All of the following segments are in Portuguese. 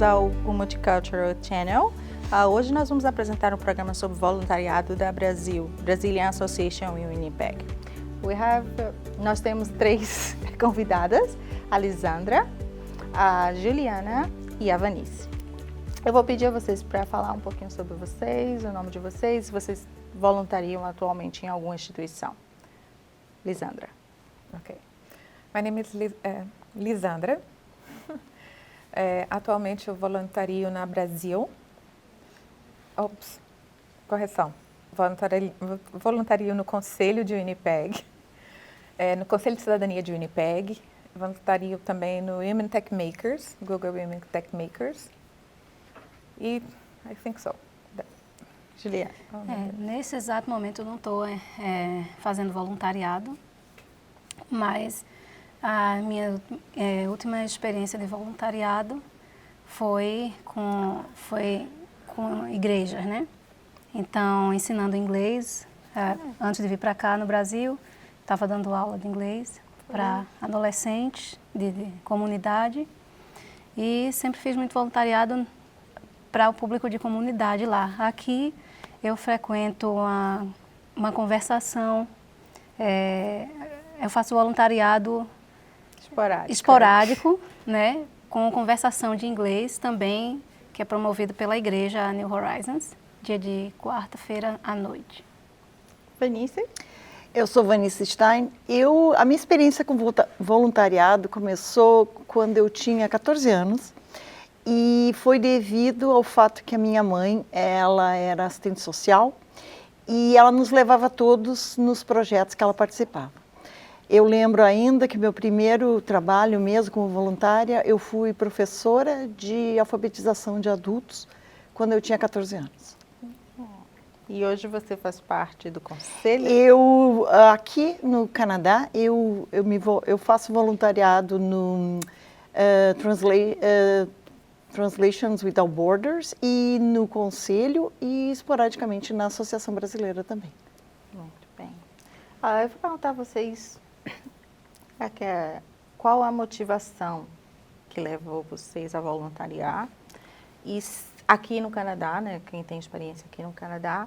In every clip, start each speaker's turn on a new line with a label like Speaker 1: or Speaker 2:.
Speaker 1: bem-vindos ao Multicultural Channel. Hoje nós vamos apresentar um programa sobre voluntariado da Brazilian Association in Winnipeg. Nós temos 3 convidadas, a Lisandra, a Juliana e a Vanice. Eu vou pedir a vocês para falar um pouquinho sobre vocês, o nome de vocês, se vocês voluntariam atualmente em alguma instituição. Lisandra.
Speaker 2: Okay. My name is Lisandra. Atualmente eu voluntario na Brasil. Correção. Voluntario no Conselho de Winnipeg, no Conselho de Cidadania de Winnipeg. Voluntario também no Women Tech Makers, Google Women Tech Makers. E I think so.
Speaker 1: Juliana.
Speaker 3: Nesse exato momento eu não estou fazendo voluntariado, mas a minha última experiência de voluntariado foi com igrejas, né? Então, ensinando inglês, antes de vir para cá no Brasil, estava dando aula de inglês para adolescentes de comunidade e sempre fiz muito voluntariado para o público de comunidade lá. Aqui eu frequento uma conversação, eu faço voluntariado esporádico, né, com conversação de inglês também, que é promovido pela igreja New Horizons, dia de quarta-feira à noite.
Speaker 1: Vanice?
Speaker 4: Eu sou Vanice Stein. A minha experiência com voluntariado começou quando eu tinha 14 anos e foi devido ao fato que a minha mãe, ela era assistente social e ela nos levava todos nos projetos que ela participava. Eu lembro ainda que meu primeiro trabalho mesmo como voluntária, eu fui professora de alfabetização de adultos quando eu tinha 14 anos.
Speaker 1: E hoje você faz parte do conselho?
Speaker 4: Aqui no Canadá, eu faço voluntariado no Translations Without Borders e no conselho e esporadicamente na Associação Brasileira também.
Speaker 1: Muito bem. Eu vou perguntar a vocês qual a motivação que levou vocês a voluntariar e aqui no Canadá, né, quem tem experiência aqui no Canadá,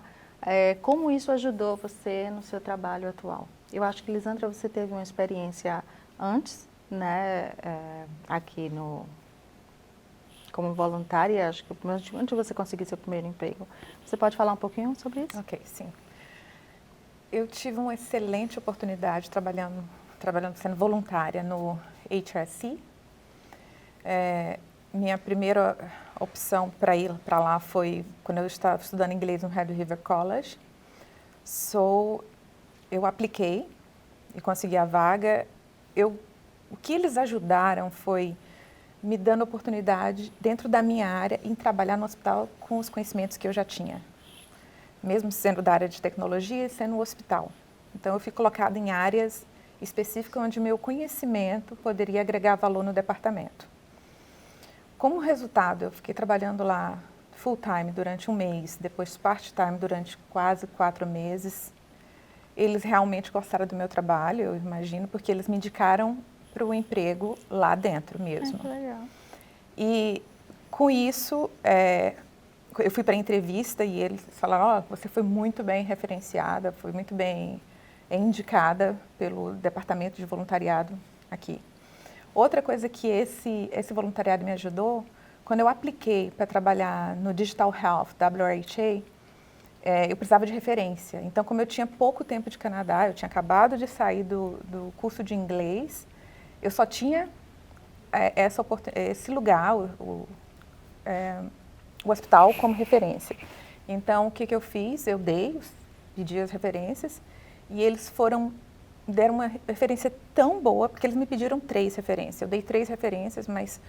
Speaker 1: como isso ajudou você no seu trabalho atual? Eu acho que, Lisandra, você teve uma experiência antes, né, aqui como voluntária, acho que antes de você conseguir seu primeiro emprego. Você pode falar um pouquinho sobre isso?
Speaker 2: Ok, sim. Eu tive uma excelente oportunidade trabalhando sendo voluntária no HRC. Minha primeira opção para ir para lá foi quando eu estava estudando inglês no Red River College. Eu apliquei e consegui a vaga. O que eles ajudaram foi me dando oportunidade dentro da minha área em trabalhar no hospital com os conhecimentos que eu já tinha, mesmo sendo da área de tecnologia e sendo no hospital. Então eu fui colocada em áreas específicas onde meu conhecimento poderia agregar valor no departamento. Como resultado, eu fiquei trabalhando lá full-time durante 1 mês, depois part-time durante quase 4 meses. Eles realmente gostaram do meu trabalho, eu imagino, porque eles me indicaram para o emprego lá dentro mesmo.
Speaker 1: Que legal.
Speaker 2: E com isso, eu fui para a entrevista e eles falaram, você foi muito bem referenciada, foi muito bem indicada pelo departamento de voluntariado aqui. Outra coisa que esse voluntariado me ajudou, quando eu apliquei para trabalhar no Digital Health, WRHA, eu precisava de referência. Então, como eu tinha pouco tempo de Canadá, eu tinha acabado de sair do curso de inglês, eu só tinha esse lugar, o hospital, como referência. Então, o que eu fiz? Eu pedi as referências e eles deram uma referência tão boa, porque eles me pediram 3 referências. Eu dei 3 referências, mas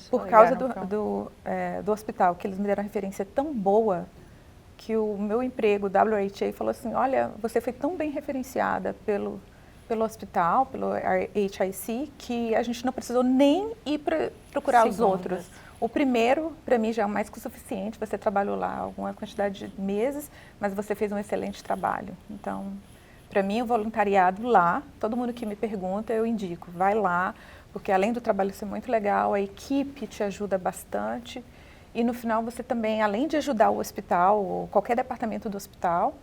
Speaker 2: por causa do hospital, que eles me deram uma referência tão boa, que o meu emprego, o WRHA, falou assim, olha, você foi tão bem referenciada pelo hospital, pelo HIC, que a gente não precisou nem ir procurar os outros. O primeiro, para mim, já é mais que o suficiente. Você trabalhou lá alguma quantidade de meses, mas você fez um excelente trabalho. Então, para mim, o voluntariado lá, todo mundo que me pergunta, eu indico, vai lá, porque além do trabalho ser muito legal, a equipe te ajuda bastante E no final você também, além de ajudar o hospital, ou qualquer departamento do hospital,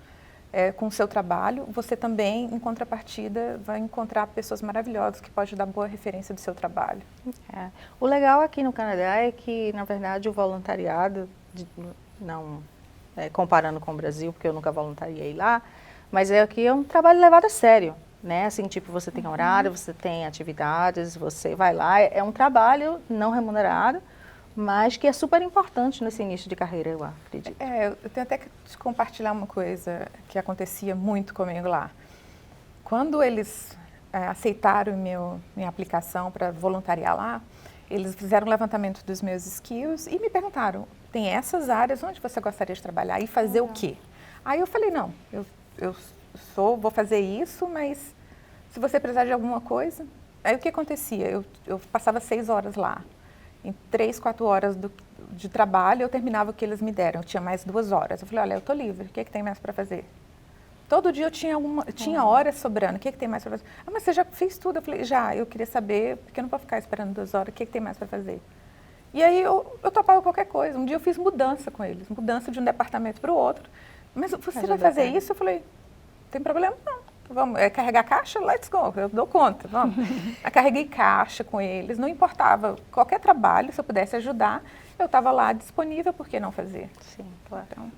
Speaker 2: com o seu trabalho, você também, em contrapartida, vai encontrar pessoas maravilhosas que podem dar boa referência do seu trabalho.
Speaker 1: O legal aqui no Canadá é que, na verdade, o voluntariado, não comparando com o Brasil, porque eu nunca voluntariei lá, mas aqui é um trabalho levado a sério, né? Assim, tipo, você tem horário, você tem atividades, você vai lá, é um trabalho não remunerado, mas que é super importante nesse início de carreira, eu acredito.
Speaker 2: Eu tenho até que te compartilhar uma coisa que acontecia muito comigo lá. Quando eles aceitaram minha aplicação para voluntariar lá, eles fizeram um levantamento dos meus skills e me perguntaram, tem essas áreas onde você gostaria de trabalhar e fazer o quê? Aí eu falei, não, eu vou fazer isso, mas se você precisar de alguma coisa... Aí o que acontecia? Eu passava 6 horas lá. Em 3, 4 horas de trabalho, eu terminava o que eles me deram. Eu tinha mais 2 horas. Eu falei, olha, eu estou livre, o que tem mais para fazer? Todo dia eu tinha horas sobrando, o que tem mais para fazer? Ah, mas você já fez tudo? Eu falei, já, eu queria saber, porque eu não vou ficar esperando 2 horas, o que tem mais para fazer? E aí eu topava qualquer coisa. Um dia eu fiz mudança com eles, mudança de um departamento para o outro. Mas você vai fazer isso? Eu falei, tem problema? Não. Vamos, carregar caixa? Let's go, eu dou conta, vamos. Eu carreguei caixa com eles, não importava qualquer trabalho, se eu pudesse ajudar, eu estava lá disponível, por que não fazer?
Speaker 1: Sim, claro. Então,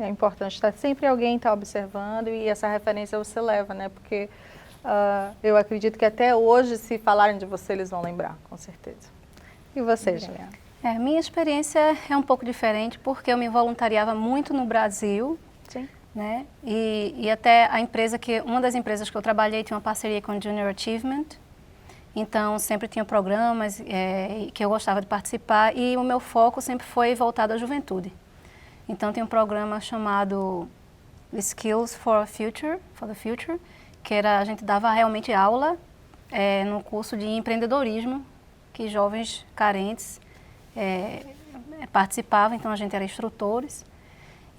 Speaker 1: é importante estar sempre alguém observando e essa referência você leva, né? Porque eu acredito que até hoje, se falarem de você, eles vão lembrar, com certeza. E você, Juliana?
Speaker 3: Minha experiência é um pouco diferente, porque eu me voluntariava muito no Brasil.
Speaker 1: Sim.
Speaker 3: Né? E até uma das empresas que eu trabalhei tinha uma parceria com o Junior Achievement, então sempre tinha programas que eu gostava de participar e o meu foco sempre foi voltado à juventude. Então tem um programa chamado Skills for the Future, que a gente dava realmente aula no curso de empreendedorismo, que jovens carentes participavam, então a gente era instrutores.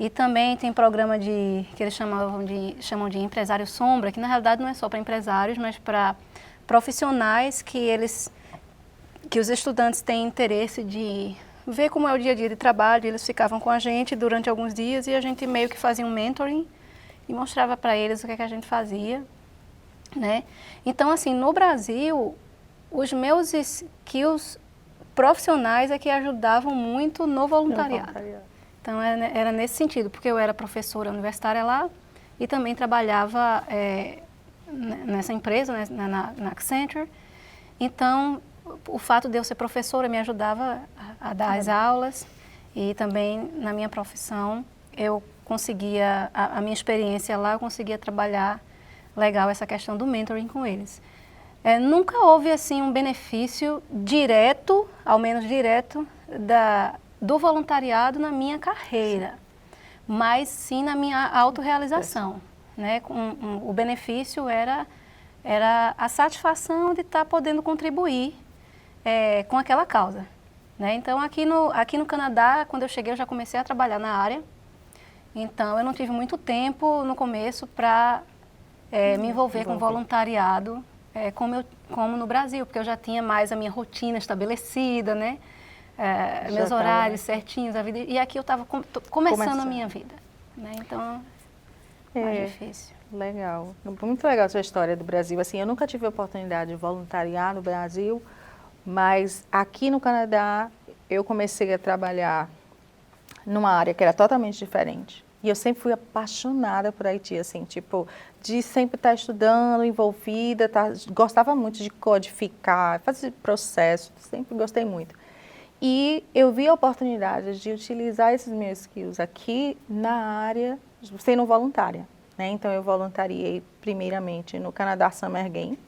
Speaker 3: E também tem programa que eles chamam de empresário sombra, que na realidade não é só para empresários, mas para profissionais que os estudantes têm interesse de ver como é o dia a dia de trabalho. Eles ficavam com a gente durante alguns dias e a gente meio que fazia um mentoring e mostrava para eles o que a gente fazia, né? Então, assim, no Brasil, os meus skills profissionais é que ajudavam muito no voluntariado. Então, era nesse sentido, porque eu era professora universitária lá e também trabalhava nessa empresa, né, na Accenture. Então, o fato de eu ser professora me ajudava a dar as aulas e também na minha profissão eu conseguia, a minha experiência lá, eu conseguia trabalhar legal essa questão do mentoring com eles. Nunca houve assim um benefício direto, ao menos direto, do voluntariado na minha carreira, mas sim na minha autorrealização, né? O benefício era a satisfação de estar podendo contribuir com aquela causa, né? Então aqui no Canadá, quando eu cheguei, eu já comecei a trabalhar na área, então eu não tive muito tempo no começo para me envolver com voluntariado como no Brasil, porque eu já tinha mais a minha rotina estabelecida, né? Meus horários certinhos, a vida. E aqui eu estava começando a minha vida, né? Então, mais difícil.
Speaker 1: Legal. Muito legal a sua história do Brasil. Assim, eu nunca tive a oportunidade de voluntariar no Brasil, mas aqui no Canadá eu comecei a trabalhar numa área que era totalmente diferente. E eu sempre fui apaixonada por Haiti, assim, tipo, de sempre estar estudando, envolvida, gostava muito de codificar, fazer processo, sempre gostei muito. E eu vi a oportunidade de utilizar esses meus skills aqui na área, sendo voluntária, né? Então eu voluntariei primeiramente no Canadá Summer Games,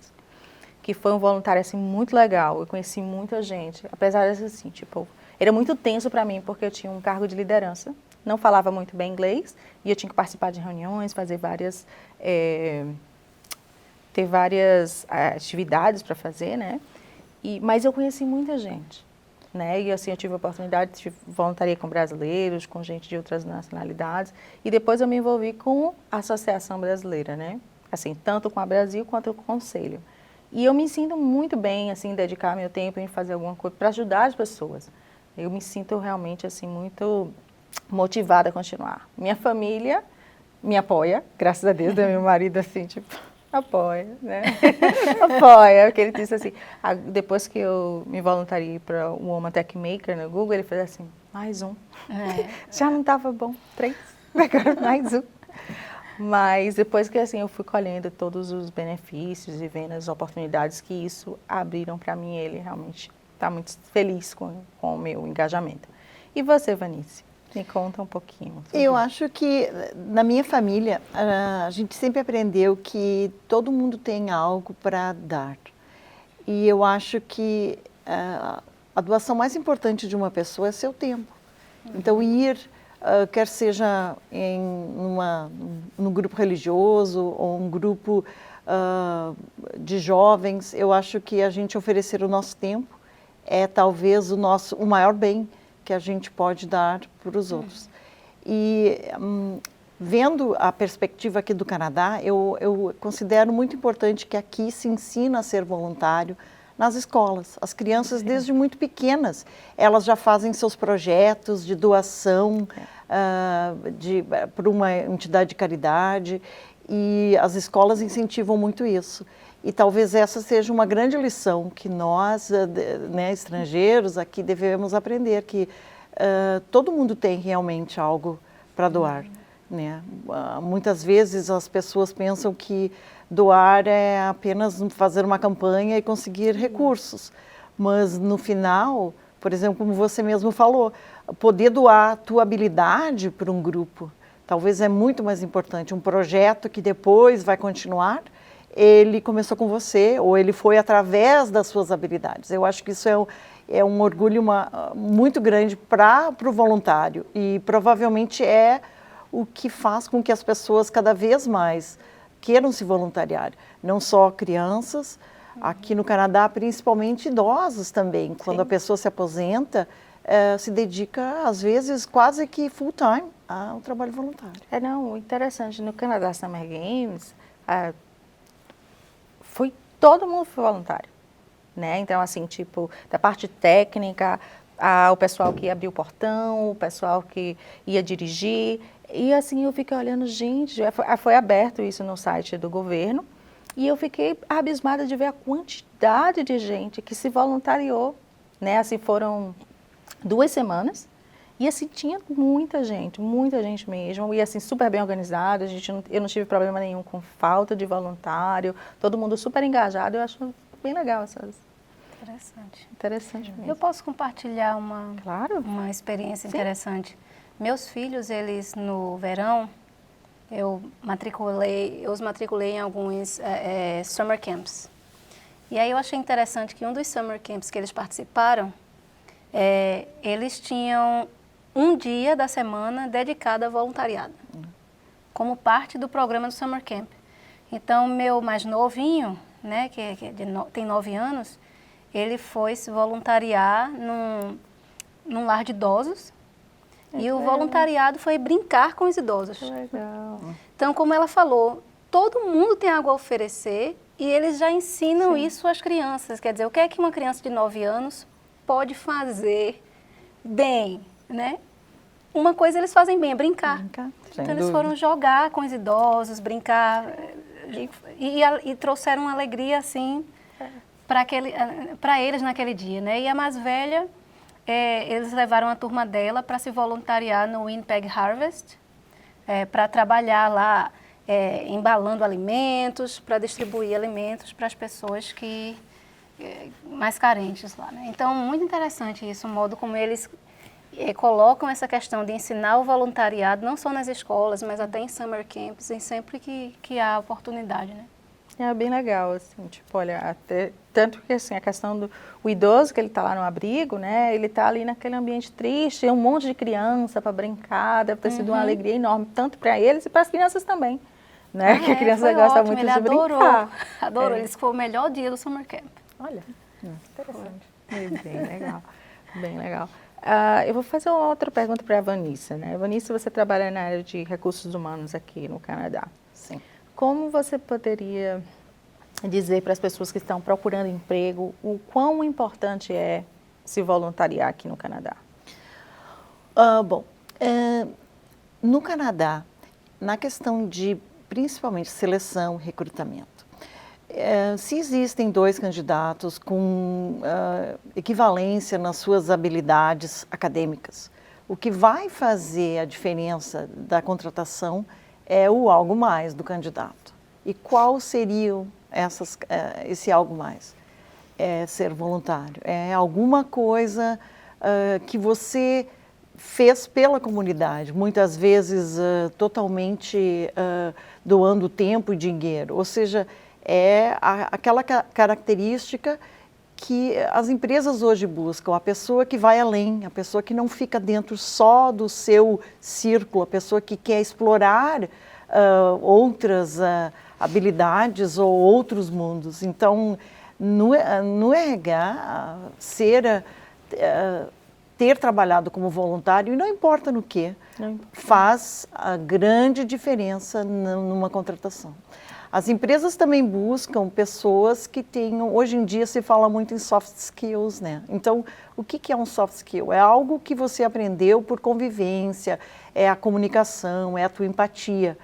Speaker 1: que foi um voluntário assim muito legal. Eu conheci muita gente, apesar de assim, tipo, era muito tenso para mim porque eu tinha um cargo de liderança, não falava muito bem inglês e eu tinha que participar de reuniões, fazer ter várias atividades para fazer, né? Mas eu conheci muita gente. Né? E assim, eu tive a oportunidade de voluntariar com brasileiros, com gente de outras nacionalidades, e depois eu me envolvi com a Associação Brasileira, né? Assim, tanto com a Brasil quanto com o Conselho. E eu me sinto muito bem, assim, dedicar meu tempo em fazer alguma coisa para ajudar as pessoas, Eu me sinto realmente assim muito motivada a continuar. Minha família me apoia, graças a Deus, meu marido assim, tipo, apoia, né? Apoia, porque ele disse assim, depois que eu me voluntariei para o Woman Tech Maker no Google, ele fez assim, mais um. Já não estava bom, 3, agora mais um. Mas depois que assim eu fui colhendo todos os benefícios e vendo as oportunidades que isso abriram para mim, ele realmente está muito feliz com o meu engajamento. E você, Vanice? Me conta um pouquinho.
Speaker 4: Eu acho que na minha família a gente sempre aprendeu que todo mundo tem algo para dar. E eu acho que a doação mais importante de uma pessoa é seu tempo. Então ir, quer seja num grupo religioso ou um grupo de jovens, eu acho que a gente oferecer o nosso tempo é talvez o maior bem que a gente pode dar para os outros. E vendo a perspectiva aqui do Canadá, eu considero muito importante que aqui se ensina a ser voluntário nas escolas. As crianças, desde muito pequenas, elas já fazem seus projetos de doação para uma entidade de caridade, e as escolas incentivam muito isso. E talvez essa seja uma grande lição que nós, né, estrangeiros, aqui devemos aprender, que todo mundo tem realmente algo para doar. Né? Muitas vezes as pessoas pensam que doar é apenas fazer uma campanha e conseguir recursos. Mas no final, por exemplo, como você mesmo falou, poder doar a tua habilidade para um grupo, talvez é muito mais importante. Um projeto que depois vai continuar, ele começou com você, ou ele foi através das suas habilidades. Eu acho que isso é um orgulho muito grande para o voluntário, e provavelmente é o que faz com que as pessoas cada vez mais queiram se voluntariar. Não só crianças, aqui no Canadá, principalmente idosos também. Quando a pessoa se aposenta, se dedica, às vezes, quase que full time ao trabalho voluntário.
Speaker 1: Não, interessante, no Canadá Summer Games, todo mundo foi voluntário, né? Então, assim, tipo, da parte técnica, o pessoal que ia abrir o portão, o pessoal que ia dirigir, e assim, eu fiquei olhando, gente, foi aberto isso no site do governo, e eu fiquei abismada de ver a quantidade de gente que se voluntariou, né? Assim, foram 2 semanas, e assim, tinha muita gente mesmo, e assim, super bem organizado, eu não tive problema nenhum com falta de voluntário, todo mundo super engajado, eu acho bem legal essas... Interessante mesmo.
Speaker 3: Eu posso compartilhar uma experiência interessante. Meus filhos, eles no verão, eu os matriculei em alguns summer camps. E aí eu achei interessante que um dos summer camps que eles participaram, eles tinham um dia da semana dedicado a voluntariado, como parte do programa do Summer Camp. Então, meu mais novinho, né, tem 9 anos, ele foi se voluntariar num lar de idosos, e o voluntariado foi brincar com os idosos.
Speaker 1: Legal.
Speaker 3: Então, como ela falou, todo mundo tem algo a oferecer, e eles já ensinam isso às crianças. Quer dizer, o que é que uma criança de 9 anos pode fazer bem, né? Uma coisa eles fazem bem, é brincar. Então eles foram jogar com os idosos, brincar, e trouxeram uma alegria assim para eles naquele dia, né? E a mais velha, eles levaram a turma dela para se voluntariar no Winnipeg Harvest, para trabalhar lá embalando alimentos, para distribuir alimentos para as pessoas mais carentes lá, né? Então, muito interessante isso, o modo como eles colocam essa questão de ensinar o voluntariado, não só nas escolas, mas até em summer camps, e sempre que há oportunidade, né?
Speaker 1: É bem legal, assim, tipo, olha, tanto que assim, a questão do idoso, que ele está lá no abrigo, né, ele está ali naquele ambiente triste, um monte de criança para brincar, deve ter sido uma alegria enorme, tanto para eles e para as crianças também, né, que a criança gosta muito de brincar.
Speaker 3: Adorou, ele disse que foi o melhor dia do summer camp.
Speaker 1: Olha, interessante. Bem legal, bem legal. Eu vou fazer uma outra pergunta para a Vanessa, né? Vanessa, você trabalha na área de recursos humanos aqui no Canadá.
Speaker 4: Sim.
Speaker 1: Como você poderia dizer para as pessoas que estão procurando emprego o quão importante é se voluntariar aqui no Canadá?
Speaker 4: Bom, no Canadá, na questão de principalmente seleção, recrutamento, se existem 2 candidatos com equivalência nas suas habilidades acadêmicas, o que vai fazer a diferença da contratação é o algo mais do candidato. E qual seria esse algo mais? É ser voluntário, é alguma coisa que você fez pela comunidade, muitas vezes totalmente doando tempo e dinheiro, ou seja, é aquela característica que as empresas hoje buscam, a pessoa que vai além, a pessoa que não fica dentro só do seu círculo, a pessoa que quer explorar outras habilidades ou outros mundos. Então, no RH, ter trabalhado como voluntário, e não importa no que, faz a grande diferença numa contratação. As empresas também buscam pessoas que tenham, hoje em dia se fala muito em soft skills, né? Então, o que é um soft skill? É algo que você aprendeu por convivência, é a comunicação, é a tua empatia.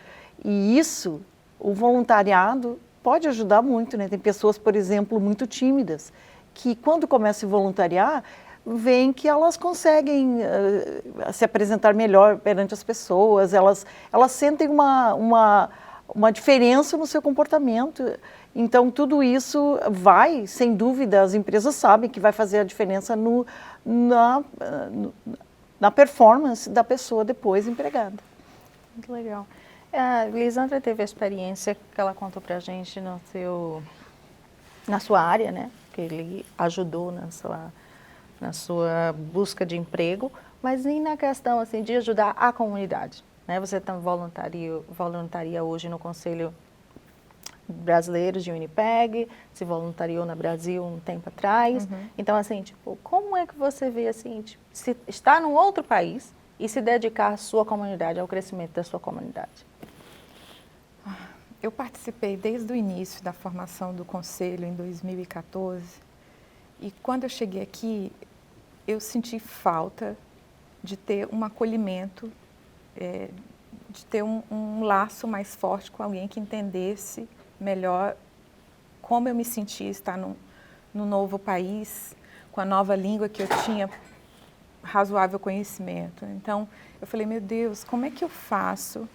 Speaker 4: E isso, o voluntariado pode ajudar muito, né? Tem pessoas, por exemplo, muito tímidas, que quando começam a voluntariar, veem que elas conseguem se apresentar melhor perante as pessoas, elas sentem uma diferença no seu comportamento. Então, tudo isso vai, sem dúvida, as empresas sabem que vai fazer a diferença na performance da pessoa depois empregada.
Speaker 1: Muito legal. A Lisandra teve a experiência que ela contou para a gente na sua área, né? Que ele ajudou na sua busca de emprego, mas e na questão assim, de ajudar a comunidade? Né? Você voluntaria hoje no Conselho Brasileiro de Winnipeg, se voluntariou no Brasil um tempo atrás. Então, assim, tipo, como é que você vê, assim, tipo, se está num outro país e se dedicar à sua comunidade, ao crescimento da sua comunidade?
Speaker 2: Eu participei desde o início da formação do Conselho, em 2014, e quando eu cheguei aqui, eu senti falta de ter um acolhimento, de ter um laço mais forte com alguém que entendesse melhor como eu me sentia estar no novo país, com a nova língua que eu tinha razoável conhecimento. Então, eu falei, meu Deus, como é que eu faço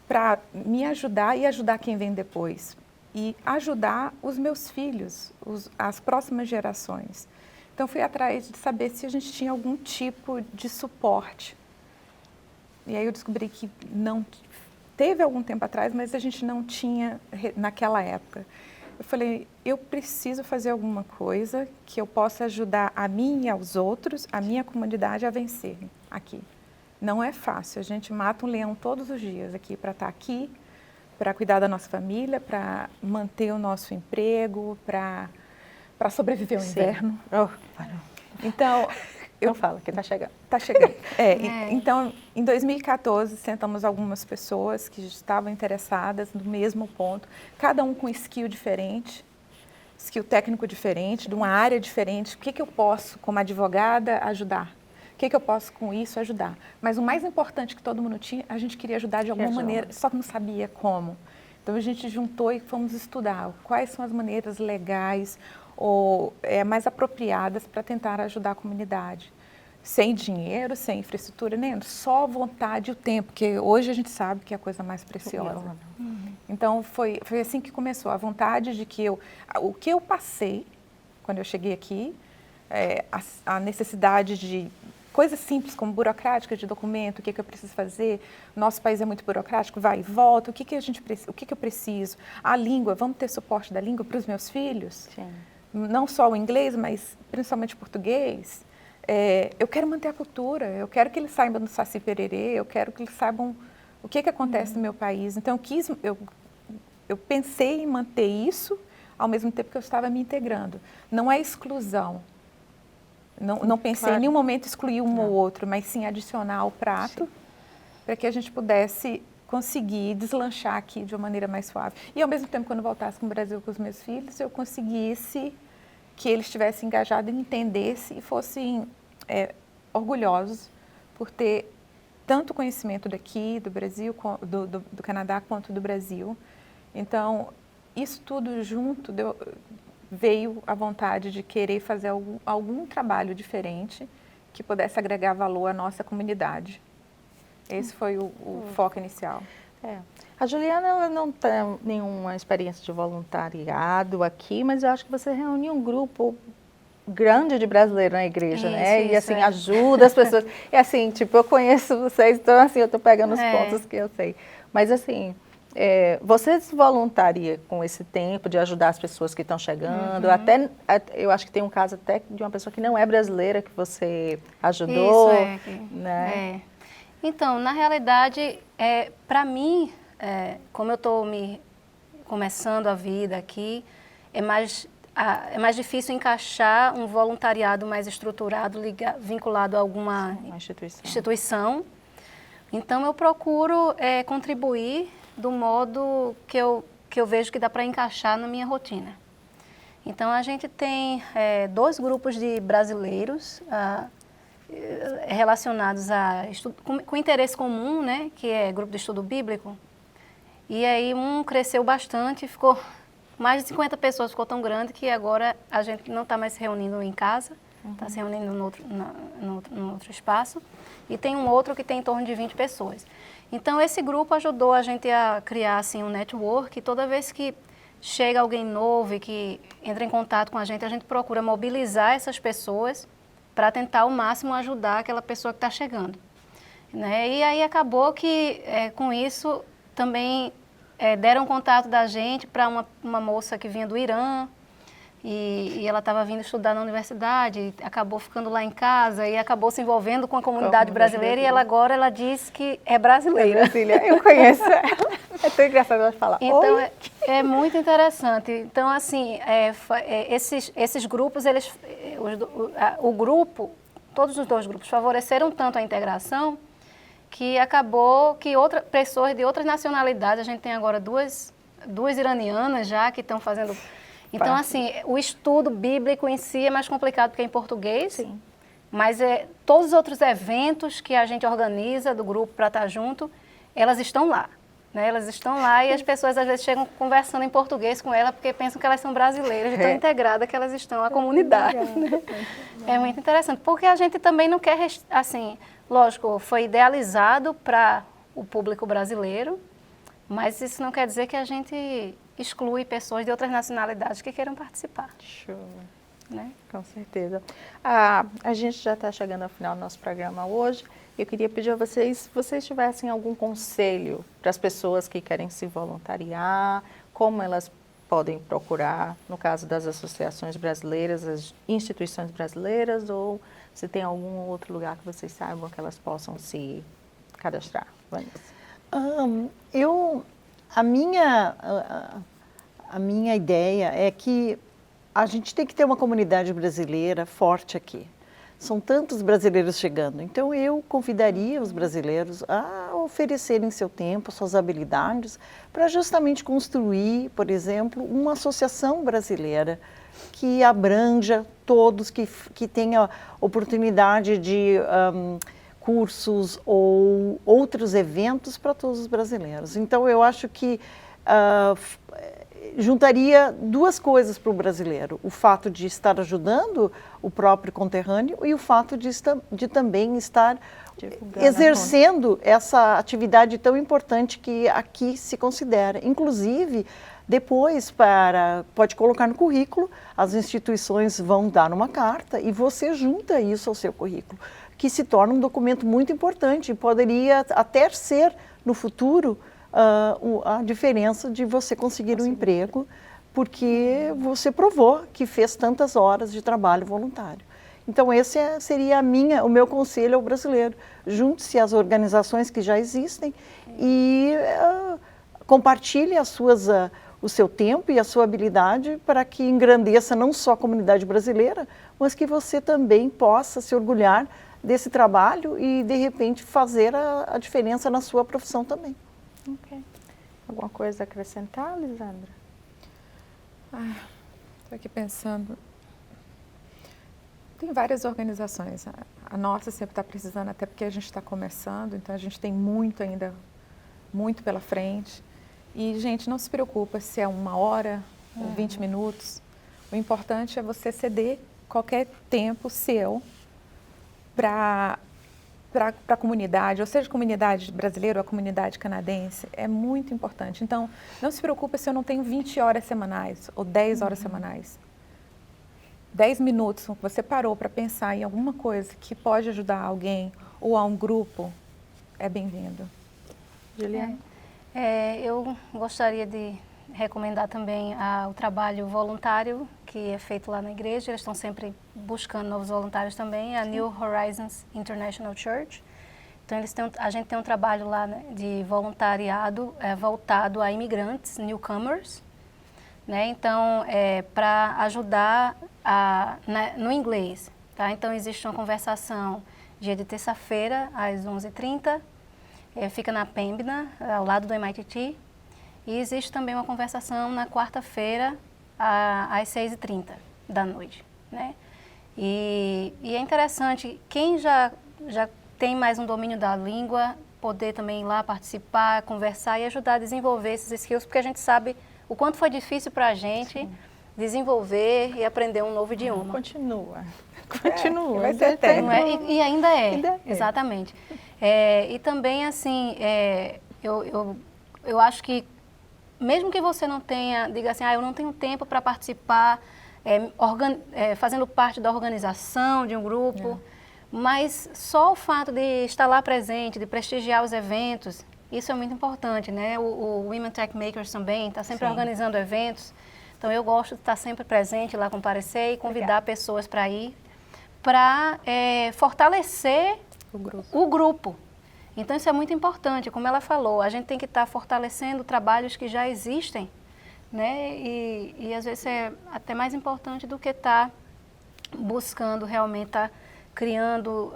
Speaker 2: para me ajudar e ajudar quem vem depois? E ajudar os meus filhos, as próximas gerações. Então, fui atrás de saber se a gente tinha algum tipo de suporte. E aí eu descobri que não teve algum tempo atrás, mas a gente não tinha naquela época. Eu falei, eu preciso fazer alguma coisa que eu possa ajudar a mim e aos outros, a minha comunidade a vencer aqui. Não é fácil, a gente mata um leão todos os dias aqui para estar aqui, para cuidar da nossa família, para manter o nosso emprego, para sobreviver ao inverno. Então,
Speaker 1: não fala, que está chegando.
Speaker 2: Está chegando. Então, em 2014, sentamos algumas pessoas que estavam interessadas no mesmo ponto, cada um com skill diferente, skill técnico diferente, de uma área diferente. O que eu posso, como advogada, ajudar? O que eu posso com isso ajudar? Mas o mais importante que todo mundo tinha, a gente queria ajudar de alguma maneira, só que não sabia como. Então, a gente juntou e fomos estudar quais são as maneiras legais ou mais apropriadas para tentar ajudar a comunidade. Sem dinheiro, sem infraestrutura, nem só vontade e o tempo, porque hoje a gente sabe que é a coisa mais preciosa. Então, foi assim que começou, a vontade de que o que eu passei quando eu cheguei aqui, a necessidade de coisas simples como burocrática de documento, o que eu preciso fazer, nosso país é muito burocrático, vai e volta, o que eu preciso, a língua, vamos ter suporte da língua para os meus filhos?
Speaker 1: Sim.
Speaker 2: Não só o inglês, mas principalmente o português. Eu quero manter a cultura, eu quero que eles saibam do Saci Pererê, eu quero que eles saibam o que acontece no meu país. Então, eu pensei em manter isso ao mesmo tempo que eu estava me integrando. Não é exclusão. Não pensei em nenhum momento excluir um ou outro, mas sim adicionar ao prato para que a gente pudesse conseguir deslanchar aqui de uma maneira mais suave. E ao mesmo tempo, quando eu voltasse para o Brasil com os meus filhos, eu conseguisse que eles estivessem engajados e entendessem e fossem orgulhosos por ter tanto conhecimento daqui, do Brasil, do Canadá, quanto do Brasil. Então, isso tudo junto veio a vontade de querer fazer algum trabalho diferente que pudesse agregar valor à nossa comunidade. Esse foi o foco inicial.
Speaker 1: A Juliana ela não tem nenhuma experiência de voluntariado aqui, mas eu acho que você reuniu um grupo grande de brasileiros na igreja, né? E assim, ajuda as pessoas. E assim, tipo, eu conheço vocês, então assim, eu tô pegando os pontos que eu sei. Mas assim, você se voluntaria com esse tempo de ajudar as pessoas que estão chegando? Até, eu acho que tem um caso até de uma pessoa que não é brasileira que você ajudou, né?
Speaker 3: Então, na realidade, para mim, como eu estou começando a vida aqui, é mais difícil encaixar um voluntariado mais estruturado, vinculado a alguma instituição. Então, eu procuro contribuir do modo que eu vejo que dá para encaixar na minha rotina. Então, a gente tem 2 grupos de brasileiros relacionados com interesse comum, né, que é grupo de estudo bíblico. E aí um cresceu bastante, ficou mais de 50 pessoas, ficou tão grande que agora a gente não está mais se reunindo em casa, está se reunindo no outro espaço. E tem um outro que tem em torno de 20 pessoas. Então, esse grupo ajudou a gente a criar assim, um network. Toda vez que chega alguém novo e que entra em contato com a gente procura mobilizar essas pessoas para tentar ao máximo ajudar aquela pessoa que está chegando, né? E aí acabou que, com isso, também deram contato da gente para uma moça que vinha do Irã, e ela estava vindo estudar na universidade, acabou ficando lá em casa e acabou se envolvendo com a comunidade brasileira, e agora ela diz que é brasileira.
Speaker 1: Brasília, eu conheço ela. É tão engraçado ela falar.
Speaker 3: Então, é muito interessante. Então, assim, esses grupos, o grupo, todos os 2 grupos favoreceram tanto a integração que acabou que pessoas de outras nacionalidades, a gente tem agora duas iranianas já que estão fazendo. Então, assim, o estudo bíblico em si é mais complicado porque é em português.
Speaker 1: Sim.
Speaker 3: Mas todos os outros eventos que a gente organiza do grupo para estar junto, elas estão lá. Né? Elas estão lá e as pessoas às vezes chegam conversando em português com ela porque pensam que elas são brasileiras, de tão integradas que elas estão à comunidade. Né? É muito interessante, porque a gente também não quer, assim, lógico, foi idealizado para o público brasileiro, mas isso não quer dizer que a gente exclui pessoas de outras nacionalidades que queiram participar.
Speaker 1: Show.
Speaker 3: Né?
Speaker 1: Com certeza. A gente já está chegando ao final do nosso programa hoje. Eu queria pedir a vocês, se vocês tivessem algum conselho para as pessoas que querem se voluntariar, como elas podem procurar, no caso das associações brasileiras, as instituições brasileiras, ou se tem algum outro lugar que vocês saibam que elas possam se cadastrar. Vanessa.
Speaker 4: A minha ideia é que a gente tem que ter uma comunidade brasileira forte aqui. São tantos brasileiros chegando, então eu convidaria os brasileiros a oferecerem seu tempo, suas habilidades, para justamente construir, por exemplo, uma associação brasileira que abranja todos, que tenha oportunidade de cursos ou outros eventos para todos os brasileiros. Então eu acho que juntaria 2 coisas para o brasileiro: o fato de estar ajudando o próprio conterrâneo e o fato de também estar exercendo essa atividade tão importante que aqui se considera. Inclusive, depois pode colocar no currículo, as instituições vão dar uma carta e você junta isso ao seu currículo, que se torna um documento muito importante e poderia até ser, no futuro, a diferença de você conseguir um emprego, porque você provou que fez tantas horas de trabalho voluntário. Então, esse seria o meu conselho ao brasileiro. Junte-se às organizações que já existem e compartilhe o seu tempo e a sua habilidade para que engrandeça não só a comunidade brasileira, mas que você também possa se orgulhar desse trabalho e, de repente, fazer a diferença na sua profissão também.
Speaker 1: Ok. Alguma coisa a acrescentar, Lisandra?
Speaker 2: Estou aqui pensando. Tem várias organizações. a nossa sempre está precisando, até porque a gente está começando, então a gente tem muito ainda, muito pela frente. E, gente, não se preocupa se é 1 hora ou 20 minutos. O importante é você ceder qualquer tempo seu para a comunidade, ou seja, a comunidade brasileira ou a comunidade canadense, é muito importante. Então, não se preocupe se eu não tenho 20 horas semanais ou 10 horas semanais. 10 minutos, você parou para pensar em alguma coisa que pode ajudar alguém ou a um grupo, é bem-vindo.
Speaker 1: Juliana?
Speaker 3: Eu gostaria de recomendar também o trabalho voluntário que é feito lá na igreja. Eles estão sempre buscando novos voluntários também, a New Horizons International Church. Então, a gente tem um trabalho lá, né, de voluntariado voltado a imigrantes, newcomers, né? Então, para ajudar no inglês. Tá? Então, existe uma conversação dia de terça-feira, às 11h30, fica na Pembina, ao lado do MITT. E existe também uma conversação na quarta-feira, às 6h30 da noite. Né? E é interessante, quem já tem mais um domínio da língua, poder também ir lá participar, conversar e ajudar a desenvolver esses skills, porque a gente sabe o quanto foi difícil para a gente desenvolver e aprender um novo idioma.
Speaker 1: Continua.
Speaker 2: Vai ser eterno.
Speaker 3: E ainda é, exatamente. E também, assim, eu acho que, mesmo que você não tenha, diga assim, eu não tenho tempo para participar, fazendo parte da organização de um grupo, mas só o fato de estar lá presente, de prestigiar os eventos, isso é muito importante, né? O Women Tech Makers também está sempre organizando eventos. Então, eu gosto de estar sempre presente lá, comparecer e convidar pessoas para ir, para fortalecer o grupo. Então, isso é muito importante. Como ela falou, a gente tem que estar fortalecendo trabalhos que já existem, né? E às vezes é até mais importante do que estar buscando realmente estar criando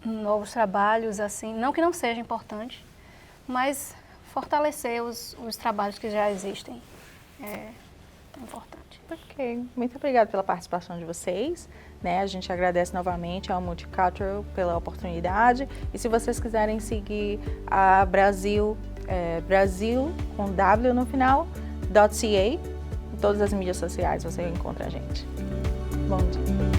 Speaker 3: novos trabalhos, assim. Não que não seja importante, mas fortalecer os trabalhos que já existem é importante.
Speaker 1: Ok, muito obrigada pela participação de vocês. Né? A gente agradece novamente ao Multicultural pela oportunidade. E se vocês quiserem seguir a Brasil com W no final, .ca, em todas as mídias sociais você encontra a gente. Bom dia.